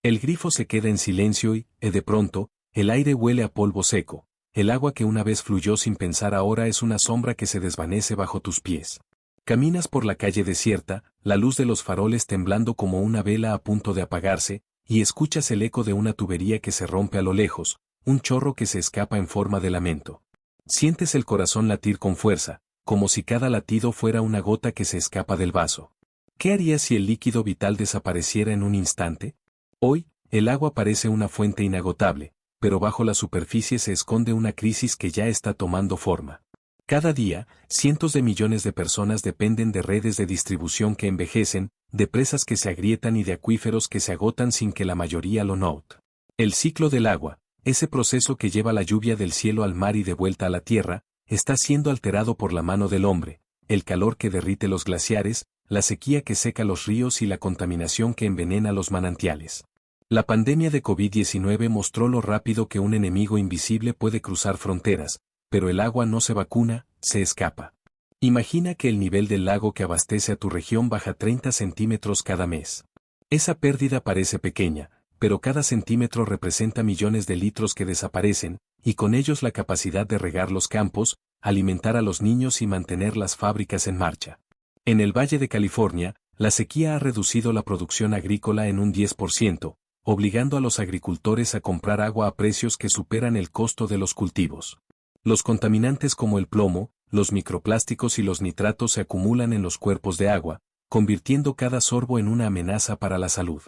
El grifo se queda en silencio y, de pronto, el aire huele a polvo seco. El agua que una vez fluyó sin pensar ahora es una sombra que se desvanece bajo tus pies. Caminas por la calle desierta, la luz de los faroles temblando como una vela a punto de apagarse, y escuchas el eco de una tubería que se rompe a lo lejos, un chorro que se escapa en forma de lamento. Sientes el corazón latir con fuerza, como si cada latido fuera una gota que se escapa del vaso. ¿Qué harías si el líquido vital desapareciera en un instante? Hoy, el agua parece una fuente inagotable, pero bajo la superficie se esconde una crisis que ya está tomando forma. Cada día, cientos de millones de personas dependen de redes de distribución que envejecen, de presas que se agrietan y de acuíferos que se agotan sin que la mayoría lo note. El ciclo del agua, ese proceso que lleva la lluvia del cielo al mar y de vuelta a la tierra, está siendo alterado por la mano del hombre, el calor que derrite los glaciares, la sequía que seca los ríos y la contaminación que envenena los manantiales. La pandemia de COVID-19 mostró lo rápido que un enemigo invisible puede cruzar fronteras, pero el agua no se vacuna, se escapa. Imagina que el nivel del lago que abastece a tu región baja 30 centímetros cada mes. Esa pérdida parece pequeña, pero cada centímetro representa millones de litros que desaparecen, y con ellos la capacidad de regar los campos, alimentar a los niños y mantener las fábricas en marcha. En el Valle de California, la sequía ha reducido la producción agrícola en un 10%, obligando a los agricultores a comprar agua a precios que superan el costo de los cultivos. Los contaminantes como el plomo, los microplásticos y los nitratos se acumulan en los cuerpos de agua, convirtiendo cada sorbo en una amenaza para la salud.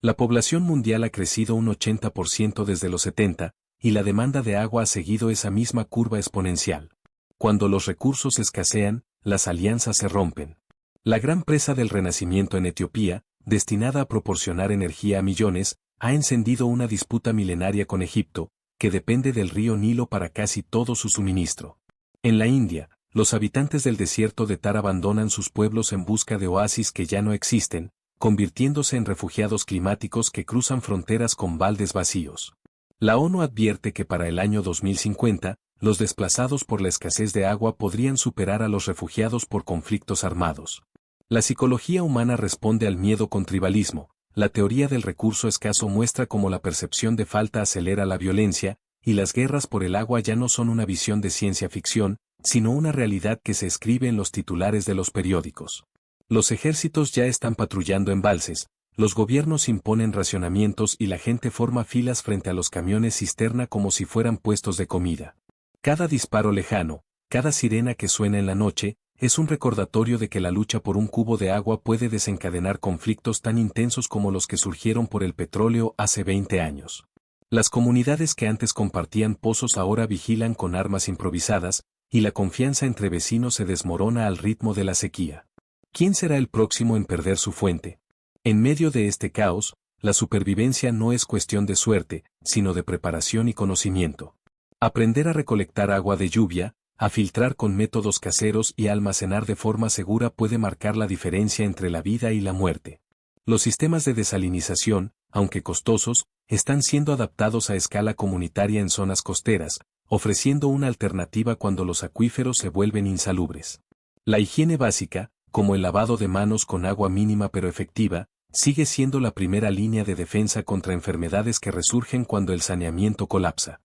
La población mundial ha crecido un 80% desde los 70, y la demanda de agua ha seguido esa misma curva exponencial. Cuando los recursos escasean, las alianzas se rompen. La gran presa del Renacimiento en Etiopía, destinada a proporcionar energía a millones, ha encendido una disputa milenaria con Egipto, que depende del río Nilo para casi todo su suministro. En la India, los habitantes del desierto de Thar abandonan sus pueblos en busca de oasis que ya no existen, convirtiéndose en refugiados climáticos que cruzan fronteras con baldes vacíos. La ONU advierte que para el año 2050, los desplazados por la escasez de agua podrían superar a los refugiados por conflictos armados. La psicología humana responde al miedo con tribalismo. La teoría del recurso escaso muestra cómo la percepción de falta acelera la violencia, y las guerras por el agua ya no son una visión de ciencia ficción, sino una realidad que se escribe en los titulares de los periódicos. Los ejércitos ya están patrullando embalses, los gobiernos imponen racionamientos y la gente forma filas frente a los camiones cisterna como si fueran puestos de comida. Cada disparo lejano, cada sirena que suena en la noche, es un recordatorio de que la lucha por un cubo de agua puede desencadenar conflictos tan intensos como los que surgieron por el petróleo hace 20 años. Las comunidades que antes compartían pozos ahora vigilan con armas improvisadas, y la confianza entre vecinos se desmorona al ritmo de la sequía. ¿Quién será el próximo en perder su fuente? En medio de este caos, la supervivencia no es cuestión de suerte, sino de preparación y conocimiento. Aprender a recolectar agua de lluvia, a filtrar con métodos caseros y a almacenar de forma segura puede marcar la diferencia entre la vida y la muerte. Los sistemas de desalinización, aunque costosos, están siendo adaptados a escala comunitaria en zonas costeras, ofreciendo una alternativa cuando los acuíferos se vuelven insalubres. La higiene básica, como el lavado de manos con agua mínima pero efectiva, sigue siendo la primera línea de defensa contra enfermedades que resurgen cuando el saneamiento colapsa.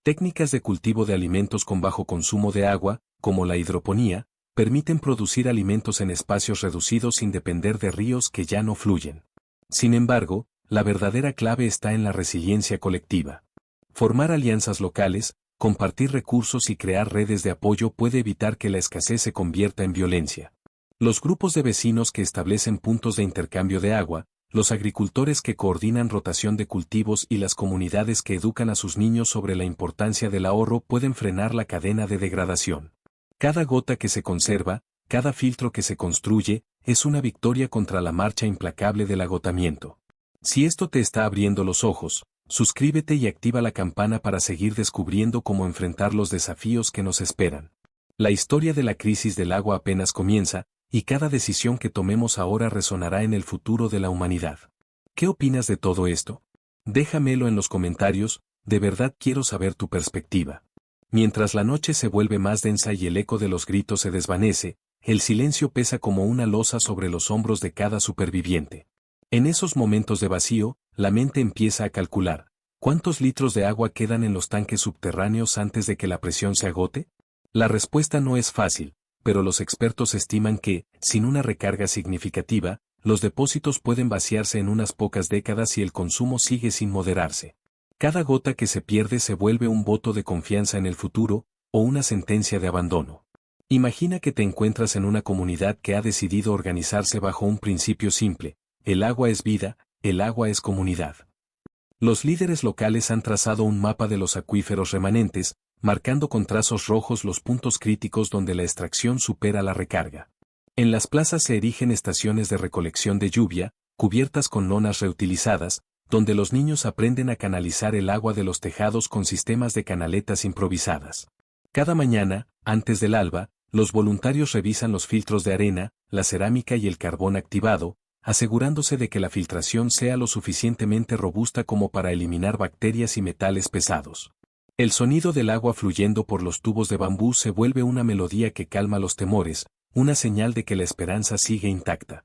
Técnicas de cultivo de alimentos con bajo consumo de agua, como la hidroponía, permiten producir alimentos en espacios reducidos sin depender de ríos que ya no fluyen. Sin embargo, la verdadera clave está en la resiliencia colectiva. Formar alianzas locales, compartir recursos y crear redes de apoyo puede evitar que la escasez se convierta en violencia. Los grupos de vecinos que establecen puntos de intercambio de agua, los agricultores que coordinan rotación de cultivos y las comunidades que educan a sus niños sobre la importancia del ahorro pueden frenar la cadena de degradación. Cada gota que se conserva, cada filtro que se construye, es una victoria contra la marcha implacable del agotamiento. Si esto te está abriendo los ojos, suscríbete y activa la campana para seguir descubriendo cómo enfrentar los desafíos que nos esperan. La historia de la crisis del agua apenas comienza, y cada decisión que tomemos ahora resonará en el futuro de la humanidad. ¿Qué opinas de todo esto? Déjamelo en los comentarios, de verdad quiero saber tu perspectiva. Mientras la noche se vuelve más densa y el eco de los gritos se desvanece, el silencio pesa como una losa sobre los hombros de cada superviviente. En esos momentos de vacío, la mente empieza a calcular, ¿cuántos litros de agua quedan en los tanques subterráneos antes de que la presión se agote? La respuesta no es fácil, pero los expertos estiman que, sin una recarga significativa, los depósitos pueden vaciarse en unas pocas décadas si el consumo sigue sin moderarse. Cada gota que se pierde se vuelve un voto de confianza en el futuro, o una sentencia de abandono. Imagina que te encuentras en una comunidad que ha decidido organizarse bajo un principio simple: el agua es vida, el agua es comunidad. Los líderes locales han trazado un mapa de los acuíferos remanentes, marcando con trazos rojos los puntos críticos donde la extracción supera la recarga. En las plazas se erigen estaciones de recolección de lluvia, cubiertas con lonas reutilizadas, donde los niños aprenden a canalizar el agua de los tejados con sistemas de canaletas improvisadas. Cada mañana, antes del alba, los voluntarios revisan los filtros de arena, la cerámica y el carbón activado, asegurándose de que la filtración sea lo suficientemente robusta como para eliminar bacterias y metales pesados. El sonido del agua fluyendo por los tubos de bambú se vuelve una melodía que calma los temores, una señal de que la esperanza sigue intacta.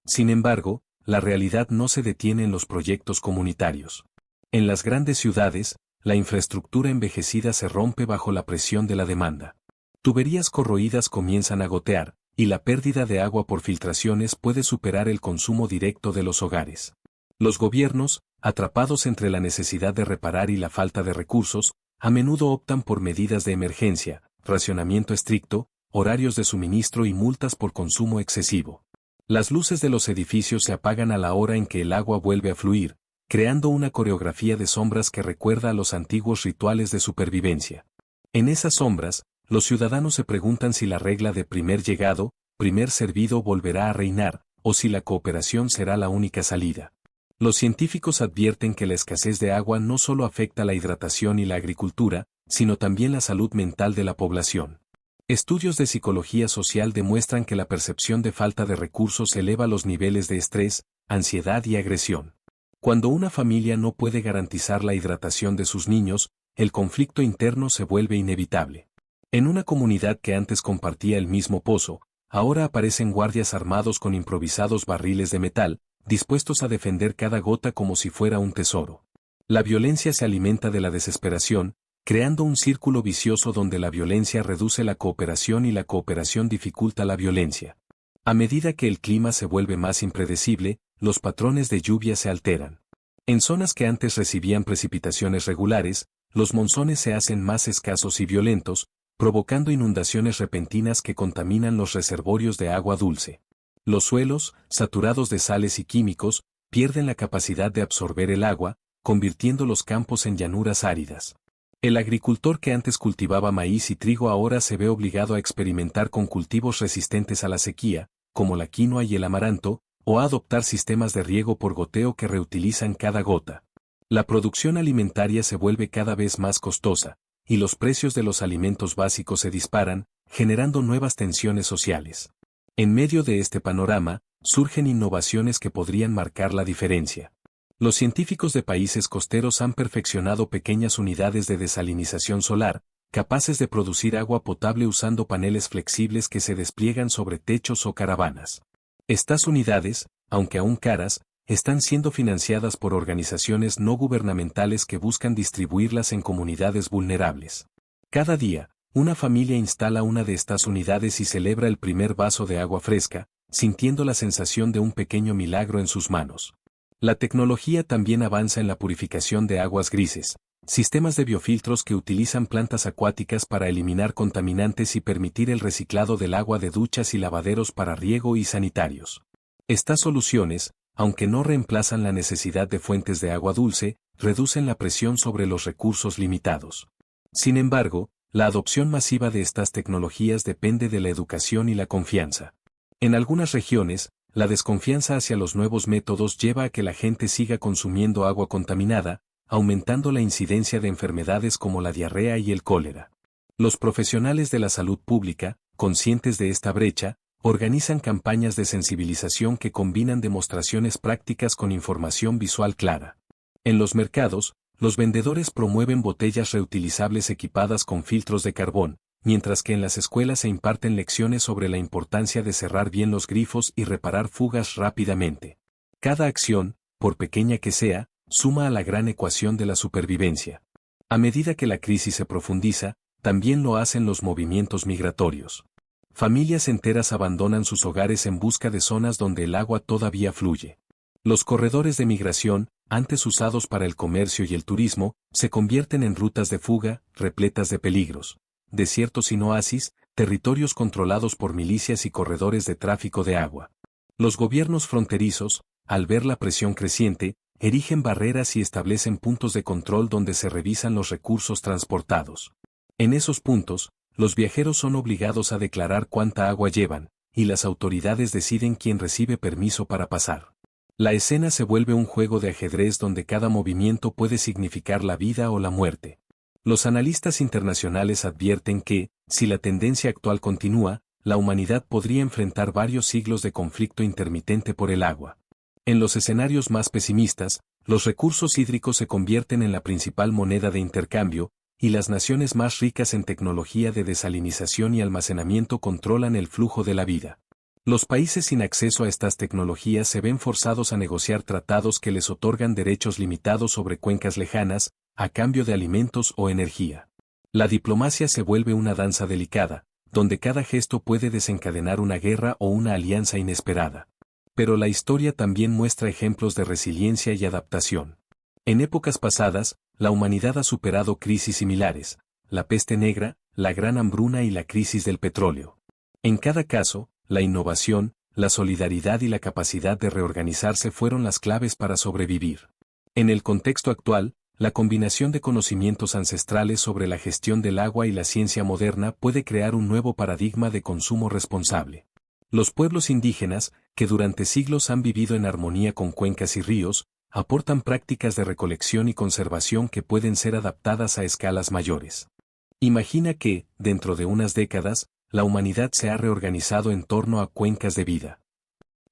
Sin embargo, la realidad no se detiene en los proyectos comunitarios. En las grandes ciudades, la infraestructura envejecida se rompe bajo la presión de la demanda. Tuberías corroídas comienzan a gotear, y la pérdida de agua por filtraciones puede superar el consumo directo de los hogares. Los gobiernos, atrapados entre la necesidad de reparar y la falta de recursos, a menudo optan por medidas de emergencia, racionamiento estricto, horarios de suministro y multas por consumo excesivo. Las luces de los edificios se apagan a la hora en que el agua vuelve a fluir, creando una coreografía de sombras que recuerda a los antiguos rituales de supervivencia. En esas sombras, los ciudadanos se preguntan si la regla de primer llegado, primer servido volverá a reinar, o si la cooperación será la única salida. Los científicos advierten que la escasez de agua no solo afecta la hidratación y la agricultura, sino también la salud mental de la población. Estudios de psicología social demuestran que la percepción de falta de recursos eleva los niveles de estrés, ansiedad y agresión. Cuando una familia no puede garantizar la hidratación de sus niños, el conflicto interno se vuelve inevitable. En una comunidad que antes compartía el mismo pozo, ahora aparecen guardias armados con improvisados barriles de metal, dispuestos a defender cada gota como si fuera un tesoro. La violencia se alimenta de la desesperación, creando un círculo vicioso donde la violencia reduce la cooperación y la cooperación dificulta la violencia. A medida que el clima se vuelve más impredecible, los patrones de lluvia se alteran. En zonas que antes recibían precipitaciones regulares, los monzones se hacen más escasos y violentos, provocando inundaciones repentinas que contaminan los reservorios de agua dulce. Los suelos, saturados de sales y químicos, pierden la capacidad de absorber el agua, convirtiendo los campos en llanuras áridas. El agricultor que antes cultivaba maíz y trigo ahora se ve obligado a experimentar con cultivos resistentes a la sequía, como la quinoa y el amaranto, o a adoptar sistemas de riego por goteo que reutilizan cada gota. La producción alimentaria se vuelve cada vez más costosa, y los precios de los alimentos básicos se disparan, generando nuevas tensiones sociales. En medio de este panorama, surgen innovaciones que podrían marcar la diferencia. Los científicos de países costeros han perfeccionado pequeñas unidades de desalinización solar, capaces de producir agua potable usando paneles flexibles que se despliegan sobre techos o caravanas. Estas unidades, aunque aún caras, están siendo financiadas por organizaciones no gubernamentales que buscan distribuirlas en comunidades vulnerables. Cada día, una familia instala una de estas unidades y celebra el primer vaso de agua fresca, sintiendo la sensación de un pequeño milagro en sus manos. La tecnología también avanza en la purificación de aguas grises, sistemas de biofiltros que utilizan plantas acuáticas para eliminar contaminantes y permitir el reciclado del agua de duchas y lavaderos para riego y sanitarios. Estas soluciones, aunque no reemplazan la necesidad de fuentes de agua dulce, reducen la presión sobre los recursos limitados. Sin embargo, la adopción masiva de estas tecnologías depende de la educación y la confianza. En algunas regiones, la desconfianza hacia los nuevos métodos lleva a que la gente siga consumiendo agua contaminada, aumentando la incidencia de enfermedades como la diarrea y el cólera. Los profesionales de la salud pública, conscientes de esta brecha, organizan campañas de sensibilización que combinan demostraciones prácticas con información visual clara. En los mercados, los vendedores promueven botellas reutilizables equipadas con filtros de carbón, mientras que en las escuelas se imparten lecciones sobre la importancia de cerrar bien los grifos y reparar fugas rápidamente. Cada acción, por pequeña que sea, suma a la gran ecuación de la supervivencia. A medida que la crisis se profundiza, también lo hacen los movimientos migratorios. Familias enteras abandonan sus hogares en busca de zonas donde el agua todavía fluye. Los corredores de migración, antes usados para el comercio y el turismo, se convierten en rutas de fuga, repletas de peligros. Desiertos sin oasis, territorios controlados por milicias y corredores de tráfico de agua. Los gobiernos fronterizos, al ver la presión creciente, erigen barreras y establecen puntos de control donde se revisan los recursos transportados. En esos puntos, los viajeros son obligados a declarar cuánta agua llevan, y las autoridades deciden quién recibe permiso para pasar. La escena se vuelve un juego de ajedrez donde cada movimiento puede significar la vida o la muerte. Los analistas internacionales advierten que, si la tendencia actual continúa, la humanidad podría enfrentar varios siglos de conflicto intermitente por el agua. En los escenarios más pesimistas, los recursos hídricos se convierten en la principal moneda de intercambio, y las naciones más ricas en tecnología de desalinización y almacenamiento controlan el flujo de la vida. Los países sin acceso a estas tecnologías se ven forzados a negociar tratados que les otorgan derechos limitados sobre cuencas lejanas, a cambio de alimentos o energía. La diplomacia se vuelve una danza delicada, donde cada gesto puede desencadenar una guerra o una alianza inesperada. Pero la historia también muestra ejemplos de resiliencia y adaptación. En épocas pasadas, la humanidad ha superado crisis similares, la peste negra, la gran hambruna y la crisis del petróleo. En cada caso, la innovación, la solidaridad y la capacidad de reorganizarse fueron las claves para sobrevivir. En el contexto actual, la combinación de conocimientos ancestrales sobre la gestión del agua y la ciencia moderna puede crear un nuevo paradigma de consumo responsable. Los pueblos indígenas, que durante siglos han vivido en armonía con cuencas y ríos, aportan prácticas de recolección y conservación que pueden ser adaptadas a escalas mayores. Imagina que, dentro de unas décadas, la humanidad se ha reorganizado en torno a cuencas de vida.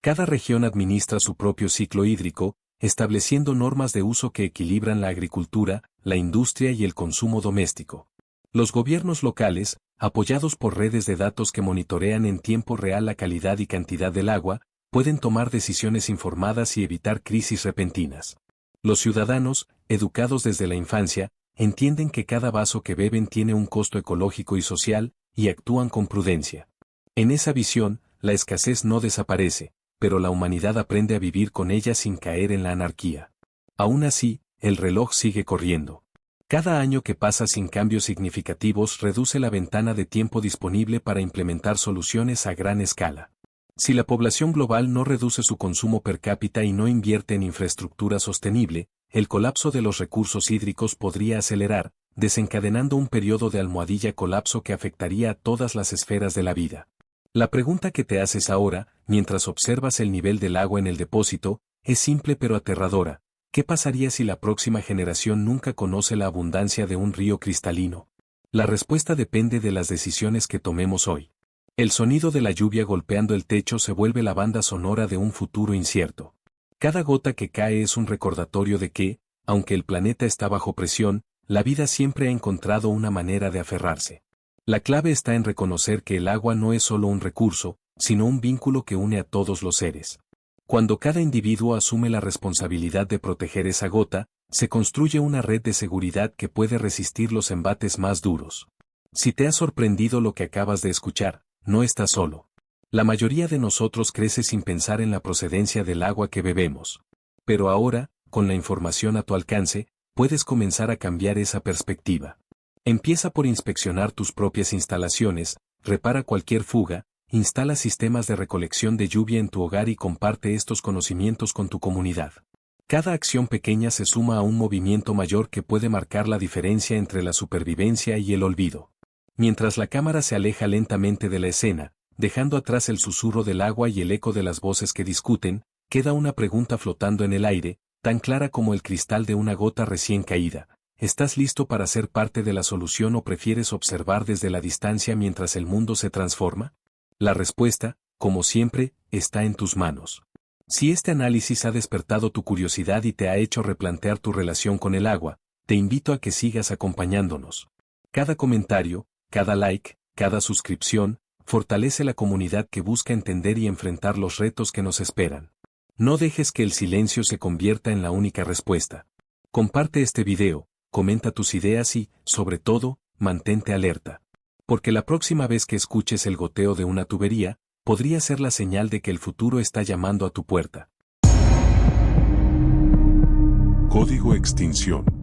Cada región administra su propio ciclo hídrico, estableciendo normas de uso que equilibran la agricultura, la industria y el consumo doméstico. Los gobiernos locales, apoyados por redes de datos que monitorean en tiempo real la calidad y cantidad del agua, pueden tomar decisiones informadas y evitar crisis repentinas. Los ciudadanos, educados desde la infancia, entienden que cada vaso que beben tiene un costo ecológico y social, y actúan con prudencia. En esa visión, la escasez no desaparece, pero la humanidad aprende a vivir con ella sin caer en la anarquía. Aún así, el reloj sigue corriendo. Cada año que pasa sin cambios significativos reduce la ventana de tiempo disponible para implementar soluciones a gran escala. Si la población global no reduce su consumo per cápita y no invierte en infraestructura sostenible, el colapso de los recursos hídricos podría acelerar, desencadenando un periodo de almohadilla colapso que afectaría a todas las esferas de la vida. La pregunta que te haces ahora, mientras observas el nivel del agua en el depósito, es simple pero aterradora. ¿Qué pasaría si la próxima generación nunca conoce la abundancia de un río cristalino? La respuesta depende de las decisiones que tomemos hoy. El sonido de la lluvia golpeando el techo se vuelve la banda sonora de un futuro incierto. Cada gota que cae es un recordatorio de que, aunque el planeta está bajo presión, la vida siempre ha encontrado una manera de aferrarse. La clave está en reconocer que el agua no es solo un recurso, sino un vínculo que une a todos los seres. Cuando cada individuo asume la responsabilidad de proteger esa gota, se construye una red de seguridad que puede resistir los embates más duros. Si te ha sorprendido lo que acabas de escuchar, no estás solo. La mayoría de nosotros crece sin pensar en la procedencia del agua que bebemos. Pero ahora, con la información a tu alcance, puedes comenzar a cambiar esa perspectiva. Empieza por inspeccionar tus propias instalaciones, repara cualquier fuga, instala sistemas de recolección de lluvia en tu hogar y comparte estos conocimientos con tu comunidad. Cada acción pequeña se suma a un movimiento mayor que puede marcar la diferencia entre la supervivencia y el olvido. Mientras la cámara se aleja lentamente de la escena, dejando atrás el susurro del agua y el eco de las voces que discuten, queda una pregunta flotando en el aire, tan clara como el cristal de una gota recién caída. ¿Estás listo para ser parte de la solución o prefieres observar desde la distancia mientras el mundo se transforma? La respuesta, como siempre, está en tus manos. Si este análisis ha despertado tu curiosidad y te ha hecho replantear tu relación con el agua, te invito a que sigas acompañándonos. Cada comentario, cada like, cada suscripción, fortalece la comunidad que busca entender y enfrentar los retos que nos esperan. No dejes que el silencio se convierta en la única respuesta. Comparte este video, comenta tus ideas y, sobre todo, mantente alerta. Porque la próxima vez que escuches el goteo de una tubería, podría ser la señal de que el futuro está llamando a tu puerta. Código Extinción.